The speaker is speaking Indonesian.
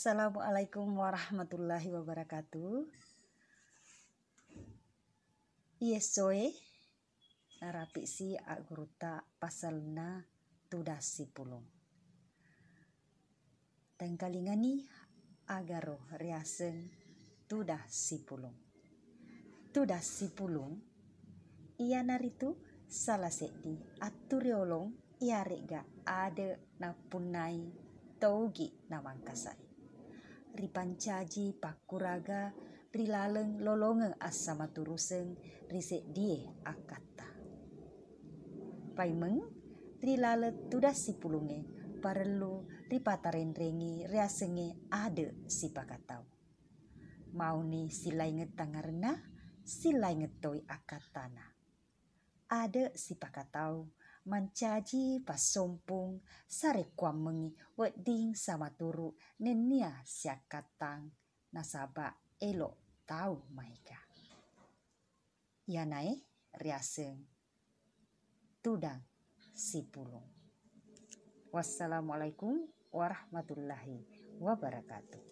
Assalamualaikum warahmatullahi wabarakatuh. Iesoe narapi si aguruta pasalna tudasi pulung. Tangkalingani agaro riaseng tudasi pulung. Tudasi pulung ia naritu salah sedi aturiolong ia rega ada napunai taugi namangkasai. Ripancaji pakuraga rilaleng lolonge asama turuseng risek die akata. Paimeng rilale tudasi pulunge parelu ripatarenrengi riasenge ade si pakatau. Mau ni silai ngetangarna silai ngetoi akatana. Ade si pakatau mancaji pasompung sare kuamengi weding sama turu nenia siakatang nasaba elok tau maika. Yanai riaseng tudang si pulung. Wassalamualaikum warahmatullahi wabarakatuh.